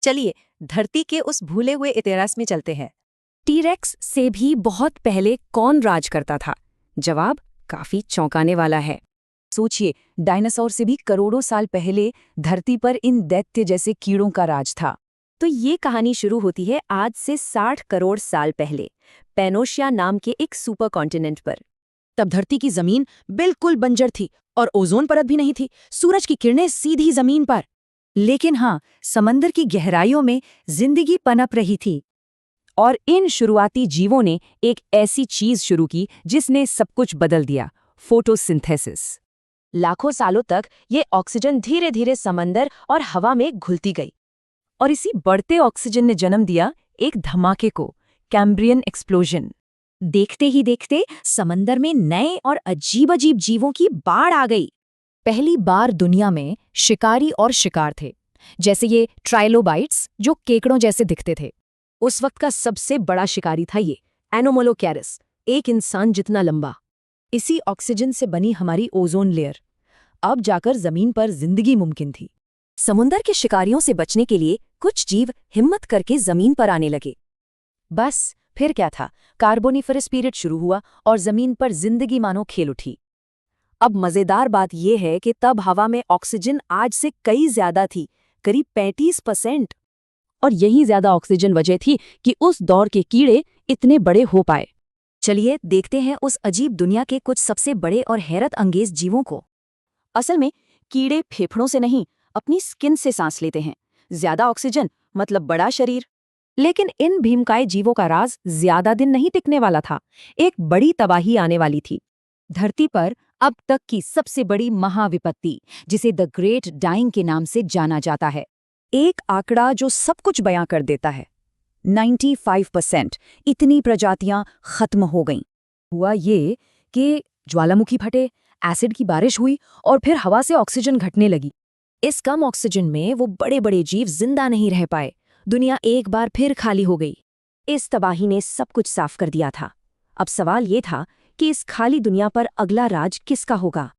चलिए धरती के उस भूले हुए इतिहास में चलते हैं। टीरेक्स से भी बहुत पहले कौन राज करता था? जवाब काफी चौंकाने वाला है। सोचिए, डायनासोर से भी करोड़ों साल पहले धरती पर इन दैत्य जैसे कीड़ों का राज था। तो ये कहानी शुरू होती है आज से 60 करोड़ साल पहले, पेनोशिया नाम के एक सुपर कॉन्टिनेंट पर। तब धरती की जमीन बिल्कुल बंजर थी और ओजोन परत भी नहीं थी। सूरज की किरणें सीधी जमीन पर। लेकिन हाँ, समंदर की गहराइयों में जिंदगी पनप रही थी। और इन शुरुआती जीवों ने एक ऐसी चीज शुरू की जिसने सब कुछ बदल दिया, फोटोसिंथेसिस। लाखों सालों तक ये ऑक्सीजन धीरे धीरे समंदर और हवा में घुलती गई। और इसी बढ़ते ऑक्सीजन ने जन्म दिया एक धमाके को, कैम्ब्रियन एक्सप्लोजन। देखते ही देखते समंदर में नए और अजीब-अजीब जीवों की बाढ़ आ गई। पहली बार दुनिया में शिकारी और शिकार थे, जैसे ये ट्राइलोबाइट्स जो केकड़ों जैसे दिखते थे। उस वक्त का सबसे बड़ा शिकारी था ये एनोमोलोकैरस, एक इंसान जितना लंबा। इसी ऑक्सीजन से बनी हमारी ओजोन लेयर अब जाकर जमीन पर जिंदगी मुमकिन थी। समुंदर के शिकारियों से बचने के लिए कुछ जीव हिम्मत करके जमीन पर आने लगे। बस फिर क्या था, कार्बोनिफरस पीरियड शुरू हुआ और जमीन पर जिंदगी मानो खेल उठी। अब मजेदार बात यह है कि तब हवा में ऑक्सीजन आज से कई ज्यादा थी, करीब 35%। और यही ज्यादा ऑक्सीजन वजह थी कि उस दौर के कीड़े इतने बड़े हो पाए। चलिए देखते हैं उस अजीब दुनिया के कुछ सबसे बड़े और हैरत अंगेज जीवों को। असल में कीड़े फेफड़ों से नहीं, अपनी स्किन से सांस लेते हैं। ज्यादा ऑक्सीजन मतलब बड़ा शरीर। लेकिन इन भीमकाय जीवों का राज ज्यादा दिन नहीं टिकने वाला था। एक बड़ी तबाही आने वाली थी। धरती पर अब तक की सबसे बड़ी महाविपत्ति, जिसे द ग्रेट डाइंग के नाम से जाना जाता है। एक आंकड़ा जो सब कुछ बयां कर देता है, 95%। इतनी प्रजातियां खत्म हो गईं। हुआ ये कि ज्वालामुखी फटे, एसिड की बारिश हुई और फिर हवा से ऑक्सीजन घटने लगी। इस कम ऑक्सीजन में वो बड़े बड़े जीव जिंदा नहीं रह पाए। दुनिया एक बार फिर खाली हो गई। इस तबाही ने सब कुछ साफ कर दिया था। अब सवाल ये था कि इस खाली दुनिया पर अगला राज किसका होगा।